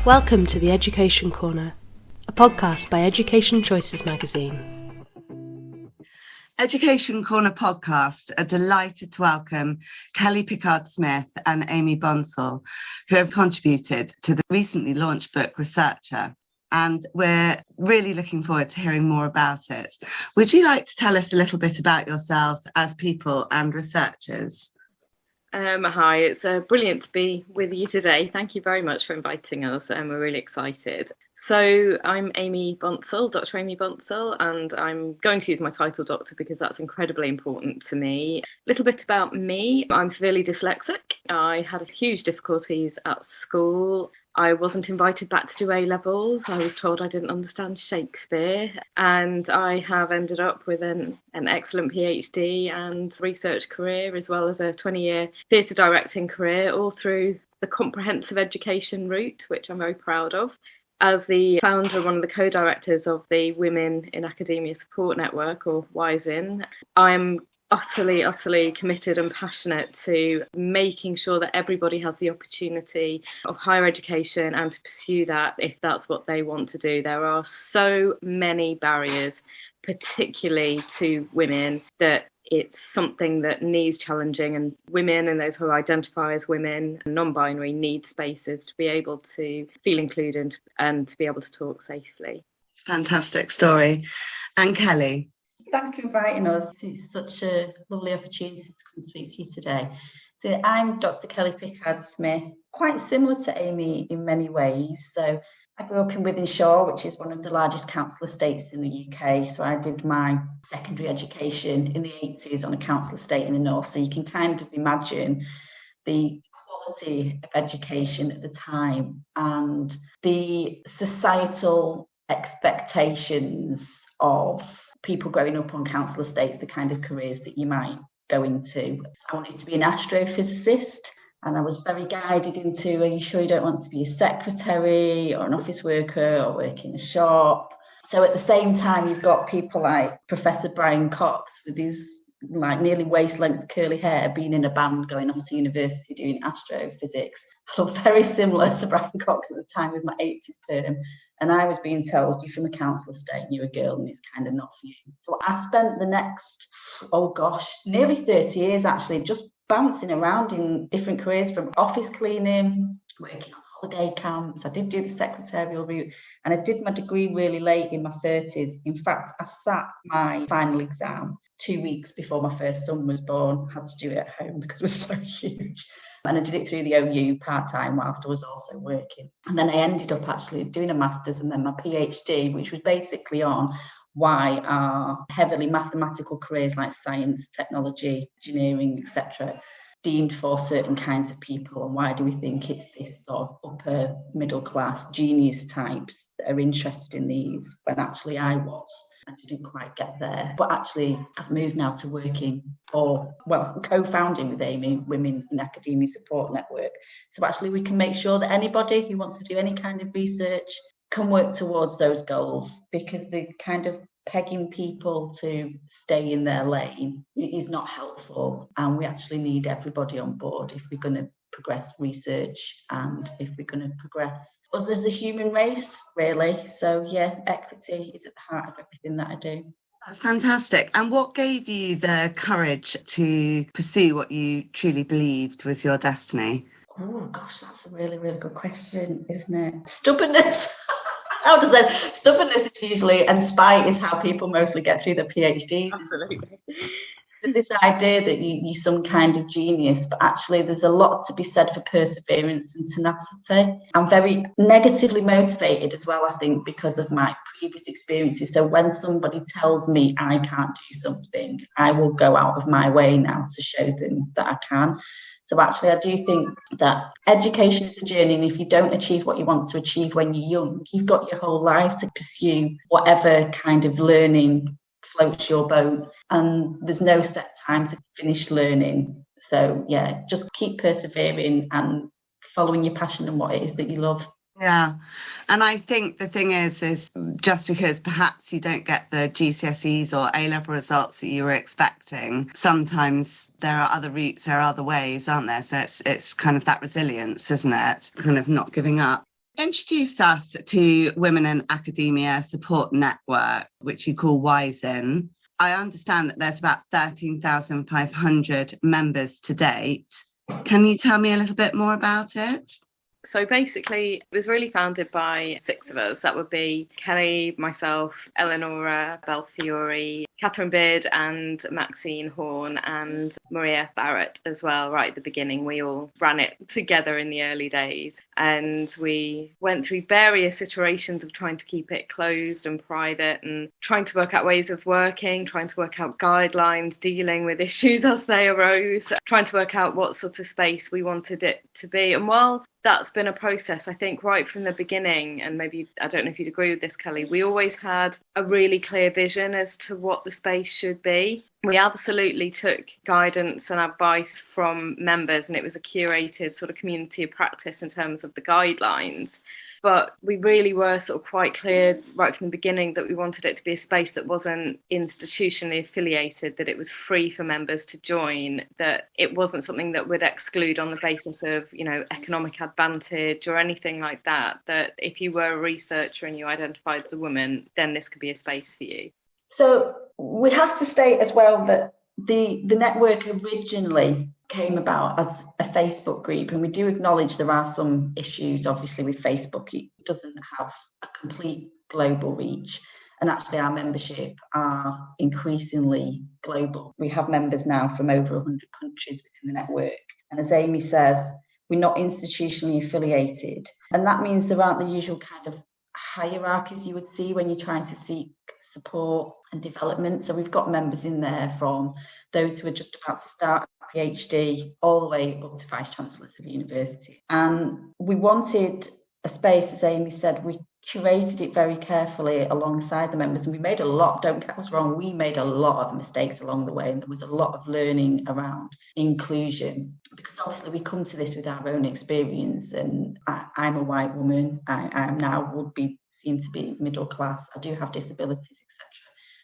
Welcome to the Education Corner, a podcast by Education Choices magazine. Education Corner podcast are delighted to welcome Kelly Pickard Smith and Amy Bonsall, who have contributed to the recently launched book ResearchHER, and we're really looking forward to hearing more about it. Would you like to tell us a little bit about yourselves as people and researchers? Hi, it's brilliant to be with you today. Thank you very much for inviting us, and we're really excited. So I'm Amy Bonsall, Dr. Amy Bonsall, and I'm going to use my title Doctor because that's incredibly important to me. A little bit about me. I'm severely dyslexic. I had huge difficulties at school. I wasn't invited back to do A-levels. I was told I didn't understand Shakespeare, and I have ended up with an excellent PhD and research career, as well as a 20-year theatre directing career, all through the comprehensive education route, which I'm very proud of. As the founder and one of the co-directors of the Women in Academia Support Network, or WISIN, I'm utterly committed and passionate to making sure that everybody has the opportunity of higher education and to pursue that if that's what they want to do. There are so many barriers, particularly to women, that it's something that needs challenging, and women and those who identify as women and non-binary need spaces to be able to feel included and to be able to talk safely. It's a fantastic story. And Kelly? Thanks for inviting us. It's such a lovely opportunity to come speak to you today. So I'm Dr. Kelly Pickard Smith, quite similar to Amy in many ways. So I grew up in Wythenshawe, which is one of the largest council estates in the UK. So I did my secondary education in the 80s on a council estate in the north. So you can kind of imagine the quality of education at the time and the societal expectations of people growing up on council estates, the kind of careers that you might go into. I wanted to be an astrophysicist, and I was very guided into, are you sure you don't want to be a secretary or an office worker or work in a shop? So at the same time, you've got people like Professor Brian Cox with his like nearly waist-length curly hair, being in a band, going off to university doing astrophysics. I look very similar to Brian Cox at the time with my 80s perm. And I was being told, you're from a council estate, you're a girl, and it's kind of not for you. So I spent the next, nearly 30 years actually, just bouncing around in different careers, from office cleaning, working on holiday camps. I did do the secretarial route, and I did my degree really late in my 30s. In fact, I sat my final exam 2 weeks before my first son was born. I had to do it at home because it was so huge. And I did it through the OU part-time whilst I was also working. And then I ended up actually doing a master's and then my PhD, which was basically on why are heavily mathematical careers like science, technology, engineering, etc., deemed for certain kinds of people, and why do we think it's this sort of upper middle class genius types that are interested in these, when actually I didn't quite get there. But actually, I've moved now to working for, co-founding with Amy, Women in Academia Support Network. So actually we can make sure that anybody who wants to do any kind of research can work towards those goals, because the kind of pegging people to stay in their lane is not helpful. And we actually need everybody on board if we're going to progress research and if we're going to progress us as a human race, really. So yeah, equity is at the heart of everything that I do. That's fantastic. And what gave you the courage to pursue what you truly believed was your destiny? Oh gosh, that's a really, really good question, isn't it? Stubbornness. How does that? Stubbornness is usually, and spite is how people mostly get through their PhDs. Absolutely. This idea that you're some kind of genius, but actually there's a lot to be said for perseverance and tenacity. I'm very negatively motivated as well, I think, because of my previous experiences. So when somebody tells me I can't do something, I will go out of my way now to show them that I can. So actually, I do think that education is a journey, and if you don't achieve what you want to achieve when you're young, you've got your whole life to pursue whatever kind of learning floats your boat, and there's no set time to finish learning. So yeah, just keep persevering and following your passion and what it is that you love. Yeah. And I think the thing is just because perhaps you don't get the GCSEs or A-level results that you were expecting, sometimes there are other routes, there are other ways, aren't there? So it's kind of that resilience, isn't it? Kind of not giving up. introduce us to Women in Academia Support Network, which you call WISEN. I understand that there's about 13,500 members to date. Can you tell me a little bit more about it? So basically, it was really founded by 6 of us. That would be Kelly, myself, Eleonora Belfiore, Catherine Beard and Maxine Horn and Maria Barrett as well. Right at the beginning, we all ran it together in the early days. And we went through various iterations of trying to keep it closed and private and trying to work out ways of working, trying to work out guidelines, dealing with issues as they arose, trying to work out what sort of space we wanted it to be. And while that's been a process, I think, right from the beginning, and maybe, I don't know if you'd agree with this, Kelly, we always had a really clear vision as to what the space should be. We absolutely took guidance and advice from members, and it was a curated sort of community of practice in terms of the guidelines. But we really were sort of quite clear right from the beginning that we wanted it to be a space that wasn't institutionally affiliated, that it was free for members to join, that it wasn't something that would exclude on the basis of, economic advantage or anything like that, that if you were a researcher and you identified as a woman, then this could be a space for you. So we have to state as well that the network originally came about as a Facebook group, and we do acknowledge there are some issues obviously with Facebook. It doesn't have a complete global reach, and actually our membership are increasingly global. We have members now from over 100 countries within the network, and as Amy says, we're not institutionally affiliated, and that means there aren't the usual kind of hierarchies you would see when you're trying to seek support and development. So we've got members in there from those who are just about to start a PhD all the way up to vice chancellors of university. And we wanted a space, as Amy said, we curated it very carefully alongside the members, and we made a lot, don't get us wrong, we made a lot of mistakes along the way, and there was a lot of learning around inclusion, because obviously we come to this with our own experience, and I'm a white woman, I am now would be seen to be middle class, I do have disabilities, etc.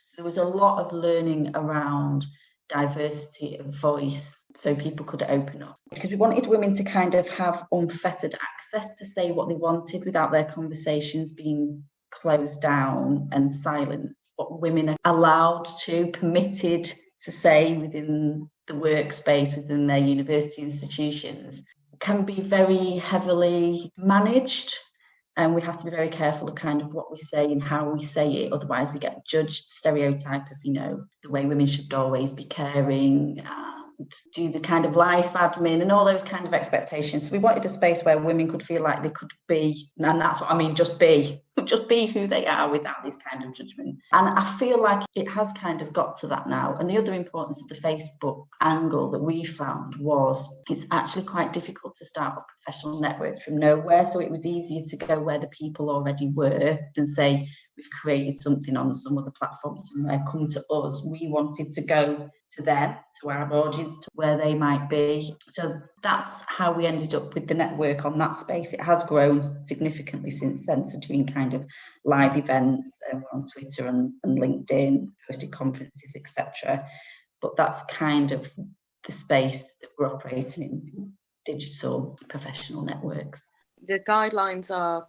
So there was a lot of learning around diversity of voice so people could open up, because we wanted women to kind of have unfettered access to say what they wanted without their conversations being closed down and silenced. What women are allowed to, permitted to say within the workspace, within their university institutions, can be very heavily managed. And we have to be very careful of kind of what we say and how we say it. Otherwise, we get judged, stereotype of, the way women should always be caring and do the kind of life admin and all those kind of expectations. So we wanted a space where women could feel like they could be, and that's what I mean, just be who they are without this kind of judgment. And I feel like it has kind of got to that now. And the other importance of the Facebook angle that we found was it's actually quite difficult to start up professional networks from nowhere. So it was easier to go where the people already were than say, we've created something on some other platform somewhere, come to us. We wanted to go to them, to our audience, to where they might be. So that's how we ended up with the network on that space. It has grown significantly since then, so doing kind of live events on Twitter and LinkedIn, hosted conferences, etc. But that's kind of the space that we're operating in, digital professional networks. The guidelines are,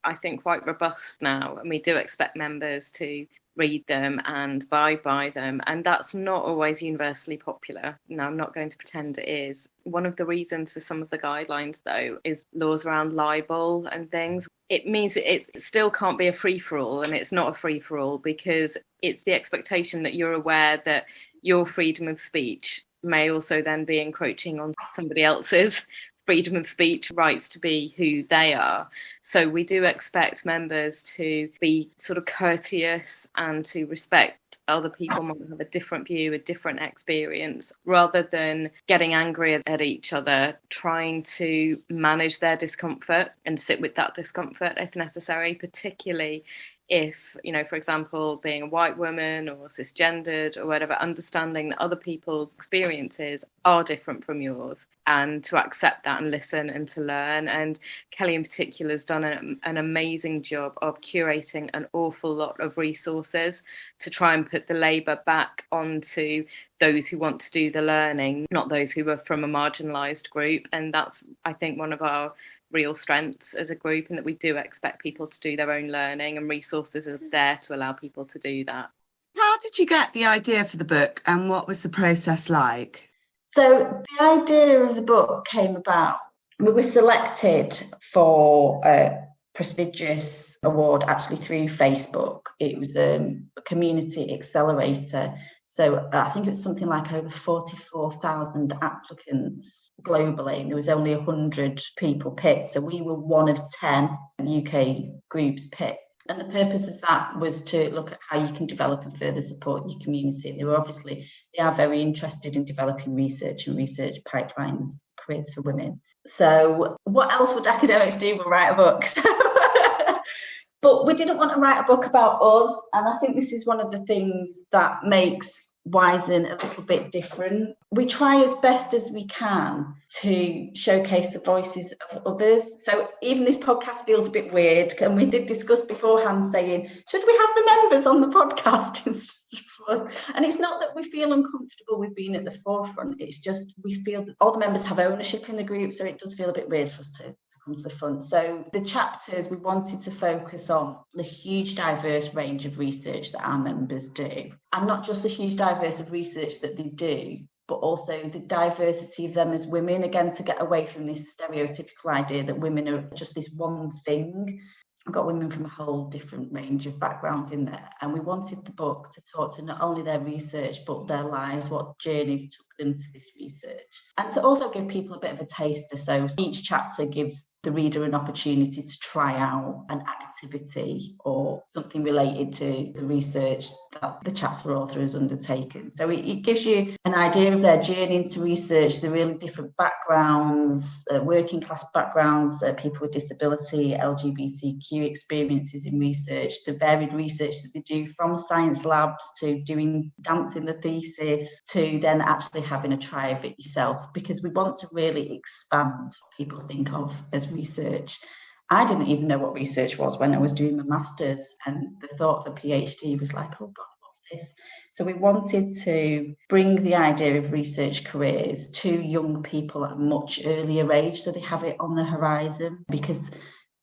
I think, quite robust now, and we do expect members to read them and abide by them, and that's not always universally popular. Now, I'm not going to pretend it is. One of the reasons for some of the guidelines, though, is laws around libel and things. It means it still can't be a free-for-all, and it's not a free-for-all because it's the expectation that you're aware that your freedom of speech may also then be encroaching on somebody else's freedom of speech, rights to be who they are. So we do expect members to be sort of courteous and to respect other people might have a different view, a different experience, rather than getting angry at each other, trying to manage their discomfort and sit with that discomfort if necessary, particularly if, for example, being a white woman or cisgendered or whatever, understanding that other people's experiences are different from yours, and to accept that and listen and to learn. And Kelly in particular has done an amazing job of curating an awful lot of resources to try and put the labour back onto those who want to do the learning, not those who are from a marginalised group. And that's, I think, one of our real strengths as a group, and that we do expect people to do their own learning, and resources are there to allow people to do that. How did you get the idea for the book, and what was the process like? So the idea of the book came about. We were selected for a prestigious award actually through Facebook. It was a community accelerator. So I think it was something like over 44,000 applicants globally, and there was only 100 people picked. So we were one of 10 UK groups picked. And the purpose of that was to look at how you can develop and further support your community. They are very interested in developing research and research pipelines, careers for women. So what else would academics do but write a book? But we didn't want to write a book about us. And I think this is one of the things that makes Wizen a little bit different. We try as best as we can to showcase the voices of others. So even this podcast feels a bit weird. And we did discuss beforehand saying, should we have the members on the podcast? And it's not that we feel uncomfortable with being at the forefront. It's just we feel that all the members have ownership in the group. So it does feel a bit weird for us to come to the front. So the chapters, we wanted to focus on the huge diverse range of research that our members do. And not just the huge diverse of research that they do, but also the diversity of them as women, again, to get away from this stereotypical idea that women are just this one thing. We've got women from a whole different range of backgrounds in there. And we wanted the book to talk to not only their research, but their lives, what journeys took them to this research. And to also give people a bit of a taster. So each chapter gives the reader an opportunity to try out an activity or something related to the research that the chapter author has undertaken. So it gives you an idea of their journey into research, the really different backgrounds, working class backgrounds, people with disability, LGBTQ experiences in research, the varied research that they do, from science labs to doing dance in the thesis to then actually having a try of it yourself, because we want to really expand what people think of as research. I didn't even know what research was when I was doing my master's, and the thought of a PhD was like, oh God, what's this? So we wanted to bring the idea of research careers to young people at a much earlier age, so they have it on the horizon, because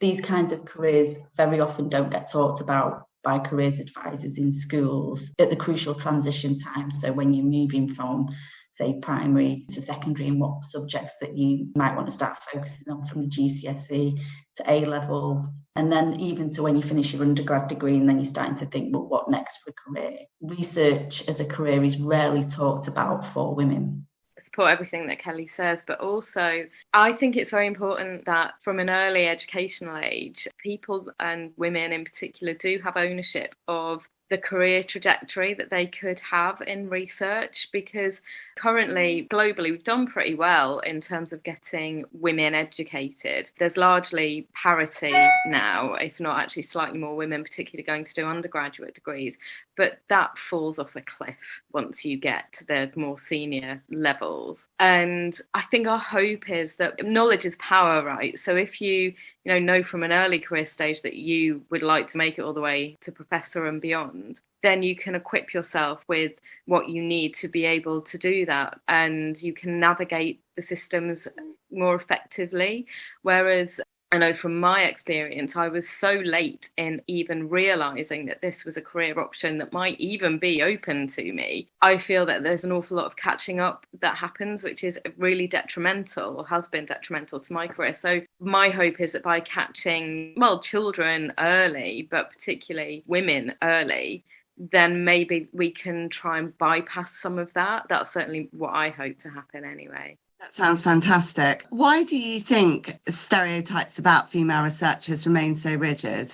these kinds of careers very often don't get talked about by careers advisors in schools at the crucial transition time. So when you're moving from, say, primary to secondary, and what subjects that you might want to start focusing on from the GCSE to A-level, and then even to when you finish your undergrad degree, and then you're starting to think, well, what next for a career? Research as a career is rarely talked about for women. Support everything that Kelly says, but also I think it's very important that from an early educational age, people, and women in particular, do have ownership of the career trajectory that they could have in research, because currently globally we've done pretty well in terms of getting women educated. There's largely parity now, if not actually slightly more women particularly going to do undergraduate degrees, but that falls off a cliff once you get to the more senior levels. And I think our hope is that knowledge is power, right? So if you know from an early career stage that you would like to make it all the way to professor and beyond, then you can equip yourself with what you need to be able to do that, and you can navigate the systems more effectively. Whereas I know from my experience, I was so late in even realising that this was a career option that might even be open to me. I feel that there's an awful lot of catching up that happens, which is really detrimental, or has been detrimental to my career. So my hope is that by catching, children early, but particularly women early, then maybe we can try and bypass some of that. That's certainly what I hope to happen anyway. That sounds fantastic. Why do you think stereotypes about female researchers remain so rigid?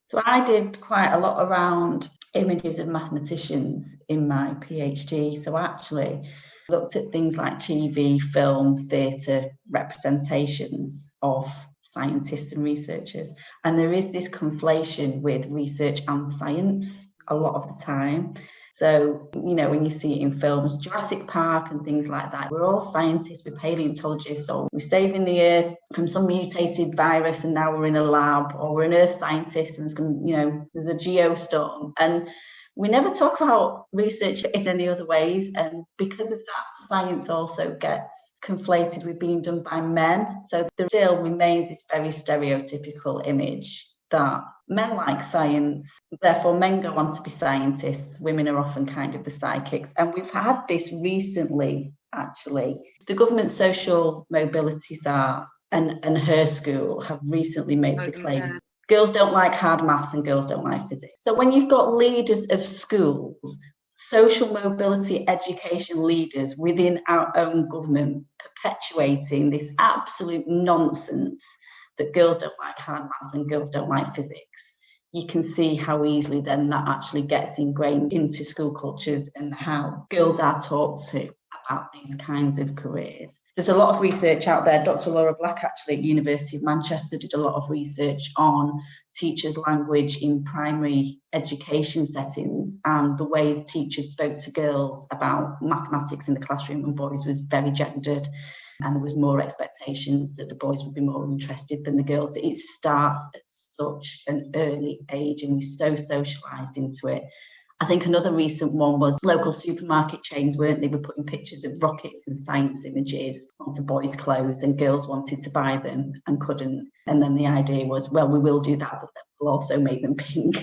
So I did quite a lot around images of mathematicians in my PhD. So I actually looked at things like TV, film, theatre representations of scientists and researchers. And there is this conflation with research and science a lot of the time. So, when you see it in films, Jurassic Park and things like that, we're all scientists, we're paleontologists, or we're saving the Earth from some mutated virus and now we're in a lab, or we're an Earth scientist and there's a geostorm. And We never talk about research in any other ways, and because of that, science also gets conflated with being done by men. So there still remains this very stereotypical image that men like science, therefore men go on to be scientists, women are often kind of the sidekicks. And we've had this recently, actually. The government social mobility czar and her school have recently made the claims. Girls don't like hard maths and girls don't like physics. So when you've got leaders of schools, social mobility education leaders within our own government perpetuating this absolute nonsense that girls don't like hard maths and girls don't like physics, you can see how easily then that actually gets ingrained into school cultures and how girls are taught to about these kinds of careers. There's a lot of research out there. Dr. Laura Black, actually, at University of Manchester, did a lot of research on teachers' language in primary education settings, and the ways teachers spoke to girls about mathematics in the classroom and boys was very gendered, and there was more expectations that the boys would be more interested than the girls. It starts at such an early age, and we're so socialised into it. I think another recent one was local supermarket chains, weren't they? Were putting pictures of rockets and science images onto boys' clothes, and girls wanted to buy them and couldn't. And then the idea was, well, we will do that, but then we'll also make them pink.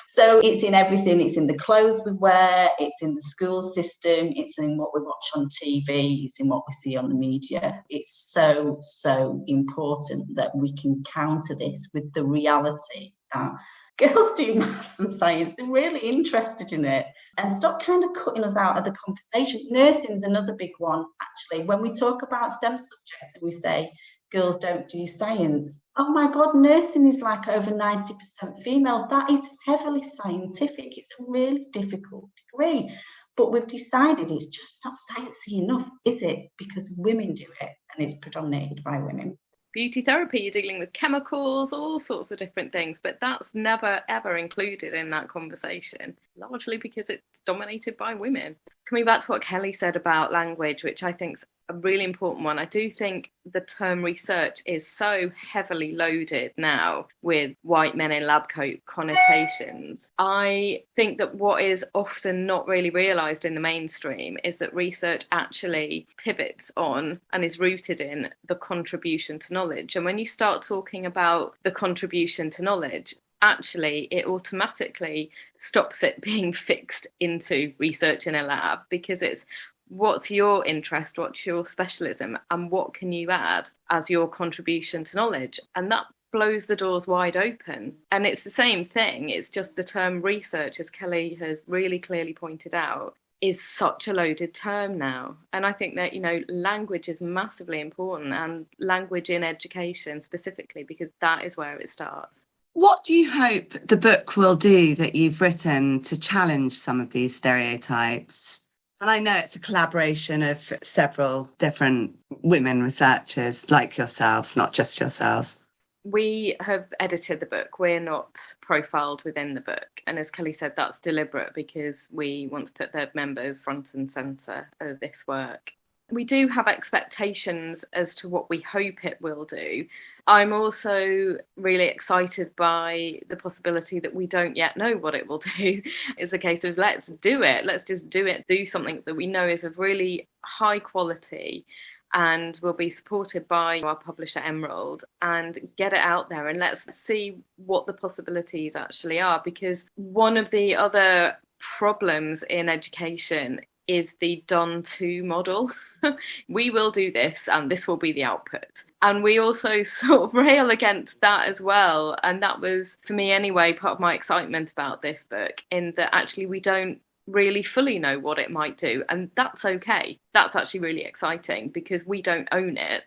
So it's in everything. It's in the clothes we wear, it's in the school system, it's in what we watch on TV, it's in what we see on the media. It's so, so important that we can counter this with the reality that girls do maths and science, they're really interested in it, and stop kind of cutting us out of the conversation. Nursing's another big one, actually. When we talk about STEM subjects and we say girls don't do science, oh my God, nursing is like over 90% female. That is heavily scientific. It's a really difficult degree. But we've decided it's just not sciencey enough, is it? Because women do it, and it's predominated by women. Beauty therapy, you're dealing with chemicals, all sorts of different things, but that's never ever included in that conversation, largely because it's dominated by women. Coming back to what Kelly said about language, which I think is a really important one, I do think the term research is so heavily loaded now with white men in lab coat connotations. I think that what is often not really realised in the mainstream is that research actually pivots on and is rooted in the contribution to knowledge. And when you start talking about the contribution to knowledge, actually it automatically stops it being fixed into research in a lab, because it's what's your interest, what's your specialism, and what can you add as your contribution to knowledge. And that blows the doors wide open. And it's the same thing, it's just the term research, as Kelly has really clearly pointed out, is such a loaded term now. And I think that, language is massively important, and language in education specifically, because that is where it starts. What do you hope the book will do that you've written to challenge some of these stereotypes? And I know it's a collaboration of several different women researchers like yourselves, not just yourselves. We have edited the book. We're not profiled within the book. And as Kelly said, that's deliberate because we want to put the members front and centre of this work. We do have expectations as to what we hope it will do. I'm also really excited by the possibility that we don't yet know what it will do. It's a case of let's do it. Let's just do it. Do something that we know is of really high quality and will be supported by our publisher Emerald, and get it out there, and let's see what the possibilities actually are. Because one of the other problems in education is the done to model. We will do this and this will be the output. And we also sort of rail against that as well. And that was, for me anyway, part of my excitement about this book, in that actually we don't really fully know what it might do. And that's okay. That's actually really exciting because we don't own it.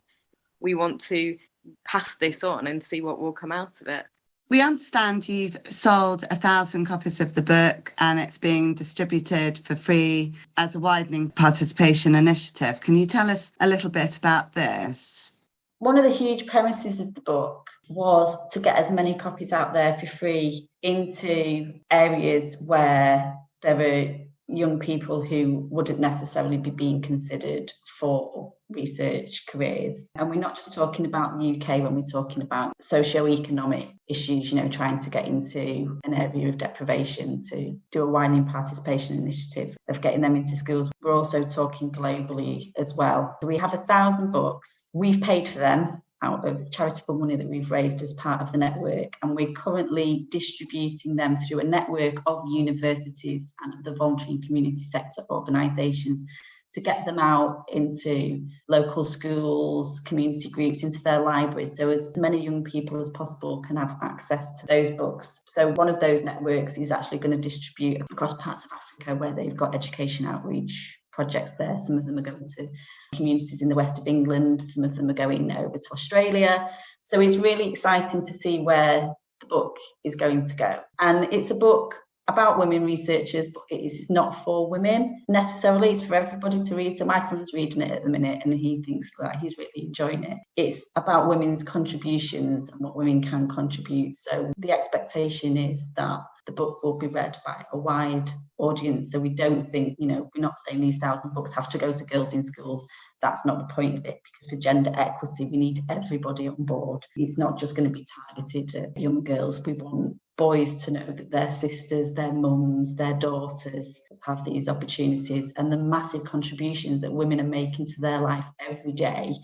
We want to pass this on and see what will come out of it. We understand you've sold 1,000 copies of the book and it's being distributed for free as a widening participation initiative. Can you tell us a little bit about this? One of the huge premises of the book was to get as many copies out there for free into areas where there are young people who wouldn't necessarily be being considered for research careers. And we're not just talking about the UK when we're talking about socio-economic issues, trying to get into an area of deprivation, to do a widening participation initiative of getting them into schools. We're also talking globally as well. We have 1,000 books. We've paid for them out of charitable money that we've raised as part of the network, and we're currently distributing them through a network of universities and the voluntary and community sector organisations to get them out into local schools, community groups, into their libraries, so as many young people as possible can have access to those books. So one of those networks is actually going to distribute across parts of Africa where they've got education outreach projects there. Some of them are going to communities in the west of England, some of them are going over to Australia. So it's really exciting to see where the book is going to go. And it's a book about women researchers, but it is not for women necessarily. It's for everybody to read. So my son's reading it at the minute and he thinks that he's really enjoying it. It's about women's contributions and what women can contribute. So the expectation is that the book will be read by a wide audience. So we don't think, we're not saying these 1,000 books have to go to girls in schools. That's not the point of it, because for gender equity, we need everybody on board. It's not just going to be targeted at young girls. We want boys to know that their sisters, their mums, their daughters have these opportunities, and the massive contributions that women are making to their life every day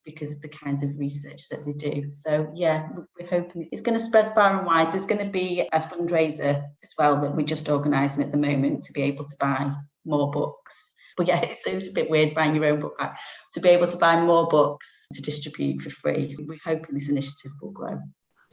because of the kinds of research that they do. So yeah, we're hoping it's going to spread far and wide. There's going to be a fundraiser as well that we're just organising at the moment to be able to buy more books. But yeah, it seems a bit weird buying your own book back, to be able to buy more books to distribute for free. We're hoping this initiative will grow.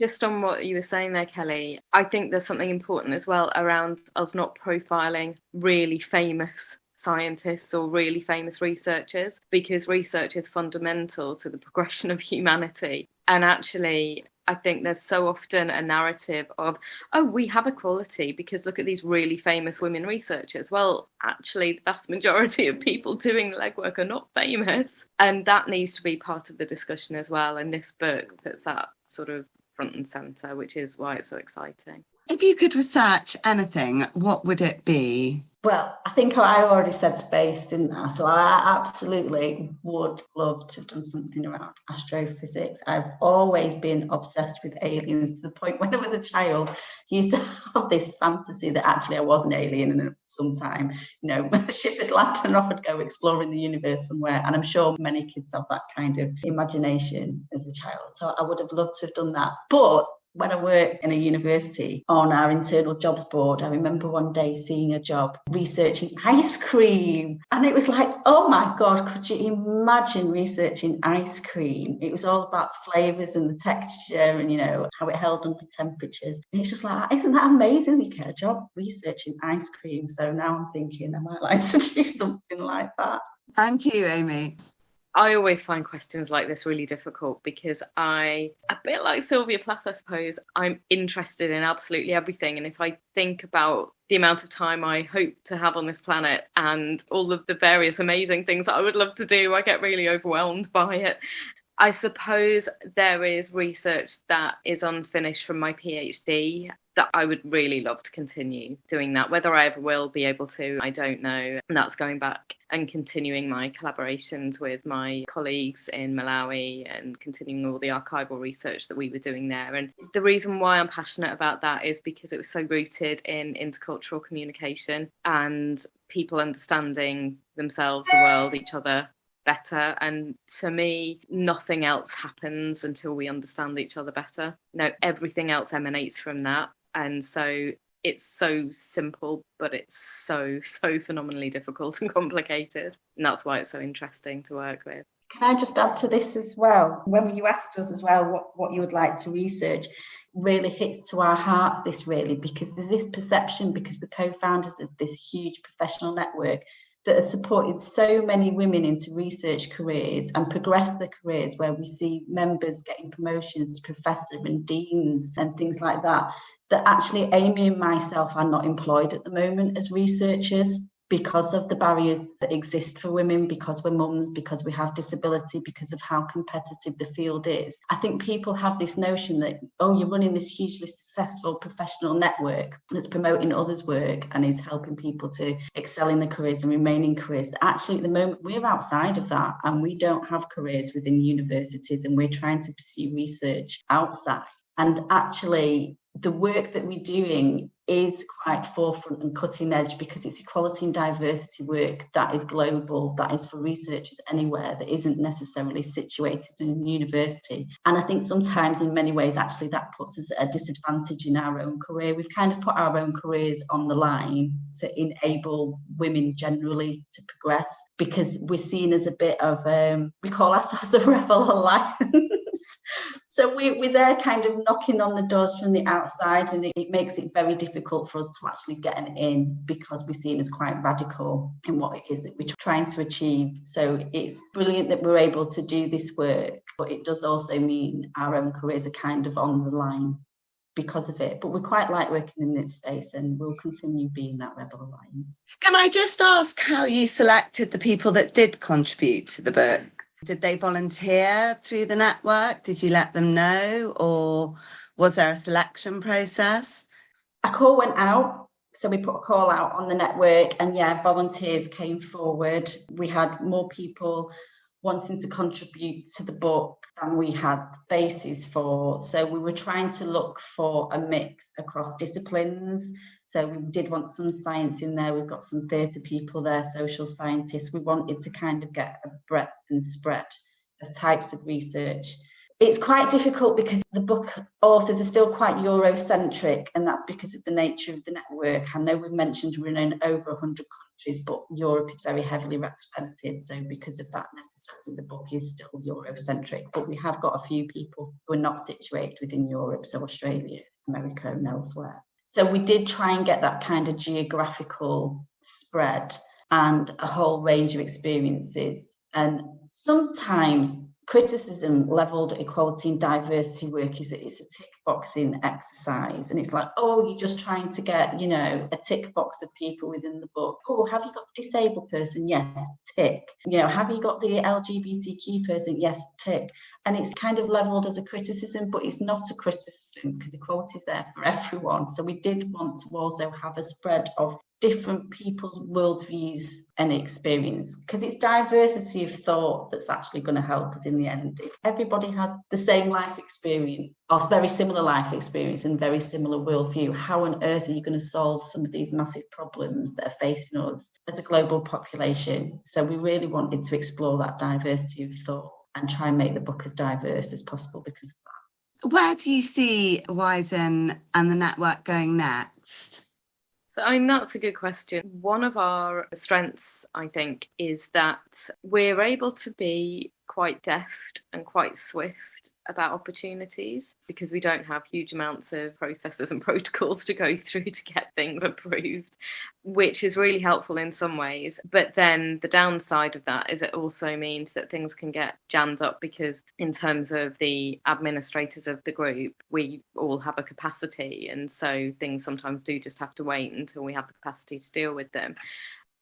Just on what you were saying there, Kelly, I think there's something important as well around us not profiling really famous scientists or really famous researchers, because research is fundamental to the progression of humanity. And actually, I think there's so often a narrative of, oh, we have equality because look at these really famous women researchers. Well, actually, the vast majority of people doing the legwork are not famous. And that needs to be part of the discussion as well. And this book puts that sort of front and centre, which is why it's so exciting. If you could research anything, what would it be? Well, I think I already said space, didn't I? So I absolutely would love to have done something around astrophysics. I've always been obsessed with aliens, to the point when I was a child, I used to have this fantasy that actually I was an alien and sometime, a ship had landed and off I'd go exploring the universe somewhere. And I'm sure many kids have that kind of imagination as a child. So I would have loved to have done that. But when I worked in a university on our internal jobs board, I remember one day seeing a job researching ice cream. And it was like, oh my God, could you imagine researching ice cream? It was all about flavours and the texture and, how it held under temperatures. And it's just like, isn't that amazing? You get a job researching ice cream. So now I'm thinking I might like to do something like that. And you, Amy? I always find questions like this really difficult because a bit like Sylvia Plath, I suppose, I'm interested in absolutely everything. And if I think about the amount of time I hope to have on this planet and all of the various amazing things that I would love to do, I get really overwhelmed by it. I suppose there is research that is unfinished from my PhD that I would really love to continue doing that. Whether I ever will be able to, I don't know. And that's going back and continuing my collaborations with my colleagues in Malawi and continuing all the archival research that we were doing there. And the reason why I'm passionate about that is because it was so rooted in intercultural communication and people understanding themselves, the world, each other better. And to me, nothing else happens until we understand each other better. Everything else emanates from that. And so it's so simple, but it's so phenomenally difficult and complicated. And that's why it's so interesting to work with. Can I just add to this as well? When you asked us as well what you would like to research, really hits to our hearts, this really, because there's this perception, because we're co-founders of this huge professional network that has supported so many women into research careers and progressed their careers, where we see members getting promotions to professor and deans and things like that, that actually Amy and myself are not employed at the moment as researchers because of the barriers that exist for women, because we're mums, because we have disability, because of how competitive the field is. I think people have this notion that, oh, you're running this hugely successful professional network that's promoting others' work and is helping people to excel in their careers and remain in careers. Actually, at the moment, we're outside of that and we don't have careers within universities, and we're trying to pursue research outside. And actually, the work that we're doing is quite forefront and cutting edge because it's equality and diversity work that is global, that is for researchers anywhere, that isn't necessarily situated in a university. And I think sometimes in many ways, actually, that puts us at a disadvantage in our own career. We've kind of put our own careers on the line to enable women generally to progress, because we're seen as a bit of, we call ourselves the Rebel Alliance. So we're there kind of knocking on the doors from the outside, and it makes it very difficult for us to actually get an in because we're seen as quite radical in what it is that we're trying to achieve. So it's brilliant that we're able to do this work, but it does also mean our own careers are kind of on the line because of it. But we quite like working in this space, and we'll continue being that Rebel Alliance. Can I just ask how you selected the people that did contribute to the book? Did they volunteer through the network? Did you let them know, or was there a selection process? A call went out. So we put a call out on the network, and volunteers came forward. We had more people wanting to contribute to the book than we had spaces for. So we were trying to look for a mix across disciplines. So we did want some science in there. We've got some theatre people there, social scientists. We wanted to kind of get a breadth and spread of types of research. It's quite difficult because the book authors are still quite Eurocentric, and that's because of the nature of the network. I know we've mentioned we're in over 100 countries, but Europe is very heavily represented. So because of that, necessarily the book is still Eurocentric. But we have got a few people who are not situated within Europe, so Australia, America and elsewhere. So we did try and get that kind of geographical spread and a whole range of experiences. And sometimes criticism levelled at equality and diversity work is that it's a tick boxing exercise, and it's like, oh, you're just trying to get, a tick box of people within the book. Oh, have you got the disabled person? Yes, tick. Have you got the LGBTQ person? Yes, tick. And it's kind of levelled as a criticism, but it's not a criticism because equality is there for everyone. So we did want to also have a spread of different people's worldviews and experience, because it's diversity of thought that's actually going to help us in the end. If everybody has the same life experience or very similar life experience and very similar worldview, how on earth are you going to solve some of these massive problems that are facing us as a global population? So we really wanted to explore that diversity of thought and try and make the book as diverse as possible because of that. Where do you see Wisen and the network going next? So that's a good question. One of our strengths, I think, is that we're able to be quite deft and quite swift about opportunities because we don't have huge amounts of processes and protocols to go through to get things approved, which is really helpful in some ways. But then the downside of that is it also means that things can get jammed up because in terms of the administrators of the group, we all have a capacity. And so things sometimes do just have to wait until we have the capacity to deal with them.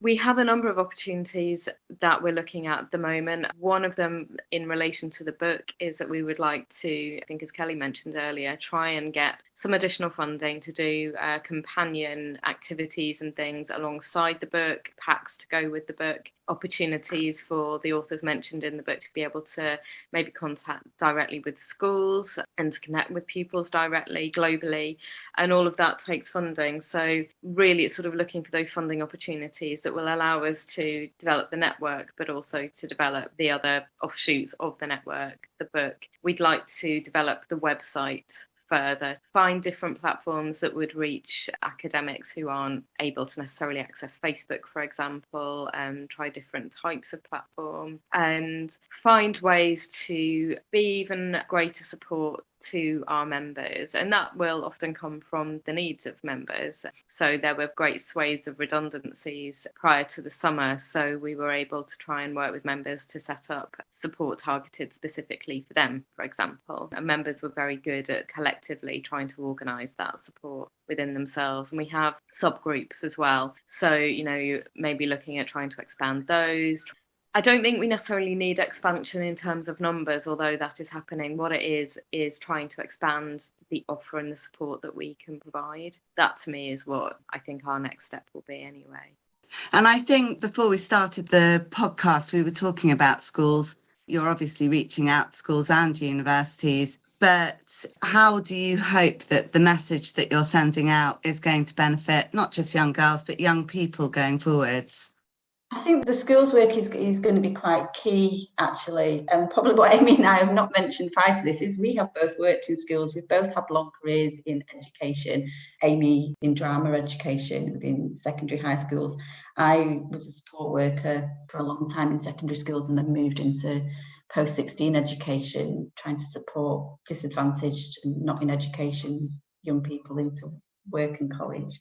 We have a number of opportunities that we're looking at the moment. One of them in relation to the book is that we would like to, I think as Kelly mentioned earlier, try and get some additional funding to do companion activities and things alongside the book, packs to go with the book, opportunities for the authors mentioned in the book to be able to maybe contact directly with schools and to connect with pupils directly globally. And all of that takes funding. So really it's sort of looking for those funding opportunities that will allow us to develop the network, but also to develop the other offshoots of the network, the book. We'd like to develop the website further, find different platforms that would reach academics who aren't able to necessarily access Facebook, for example, and try different types of platform and find ways to be even greater support to our members, and that will often come from the needs of members. So there were great swathes of redundancies prior to the summer, so we were able to try and work with members to set up support targeted specifically for them, for example. And members were very good at collectively trying to organise that support within themselves. And we have subgroups as well, so maybe looking at trying to expand those. I don't think we necessarily need expansion in terms of numbers, although that is happening. What it is trying to expand the offer and the support that we can provide. That to me is what I think our next step will be anyway. And I think before we started the podcast, we were talking about schools. You're obviously reaching out to schools and universities, but how do you hope that the message that you're sending out is going to benefit not just young girls, but young people going forwards? I think the schools work is going to be quite key, actually. And probably what Amy and I have not mentioned prior to this is we have both worked in schools. We've both had long careers in education. Amy in drama education within secondary high schools. I was a support worker for a long time in secondary schools and then moved into post-16 education, trying to support disadvantaged and not in education young people into work and college.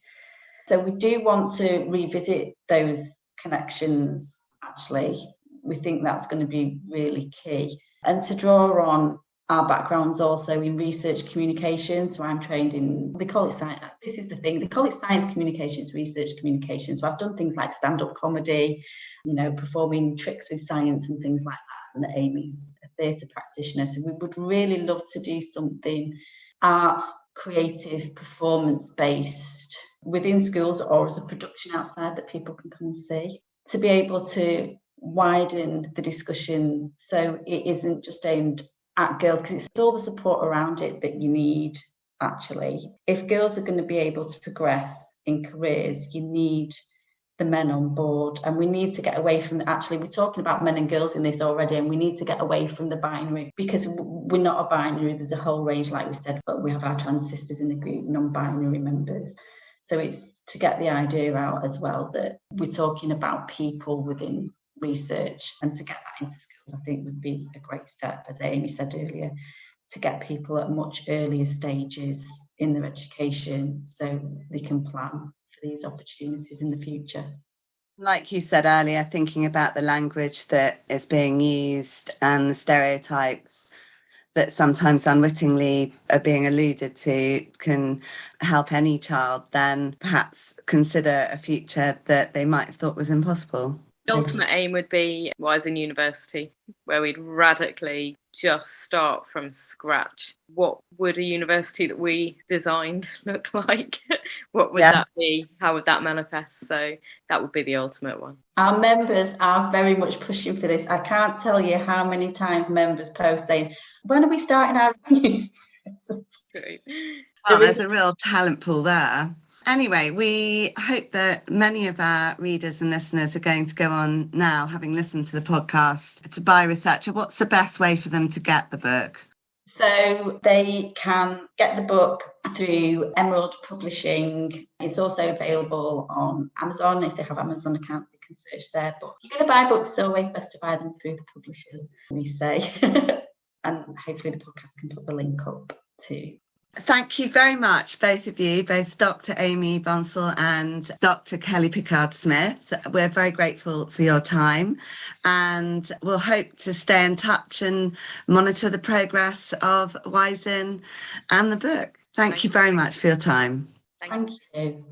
So we do want to revisit those connections, actually. We think that's going to be really key. And to draw on our backgrounds also in research communications. So I'm trained in, they call it science, this is the thing, they call it science communications, research communications. So I've done things like stand-up comedy, performing tricks with science and things like that. And Amy's a theatre practitioner. So we would really love to do something arts, creative, performance-based within schools or as a production outside that people can come and see, to be able to widen the discussion so it isn't just aimed at girls, because it's all the support around it that you need, actually. If girls are going to be able to progress in careers, you need the men on board, and we need to get away from actually, we're talking about men and girls in this already, and we need to get away from the binary, because we're not a binary. There's a whole range, like we said, but we have our trans sisters in the group, non-binary members. So it's to get the idea out as well that we're talking about people within research, and to get that into schools, I think would be a great step, as Amy said earlier, to get people at much earlier stages in their education so they can plan for these opportunities in the future. Like you said earlier, thinking about the language that is being used and the stereotypes that sometimes unwittingly are being alluded to can help any child then perhaps consider a future that they might have thought was impossible. The ultimate aim would be Wise in University, where we'd radically just start from scratch. What would a university that we designed look like? What would that be? How would that manifest? So that would be the ultimate one. Our members are very much pushing for this. I can't tell you how many times members post saying, when are we starting our university? Well, there's a real talent pool there. Anyway, we hope that many of our readers and listeners are going to go on now, having listened to the podcast, to buy ResearchHER. What's the best way for them to get the book? So they can get the book through Emerald Publishing. It's also available on Amazon. If they have Amazon accounts, they can search there. But if you're going to buy books, it's always best to buy them through the publishers, we say. And hopefully the podcast can put the link up too. Thank you very much, both of you, both Dr. Amy Bonsall and Dr. Kelly Pickard Smith. We're very grateful for your time, and we'll hope to stay in touch and monitor the progress of Wise In and the book. Thank you very much for your time. Thank you.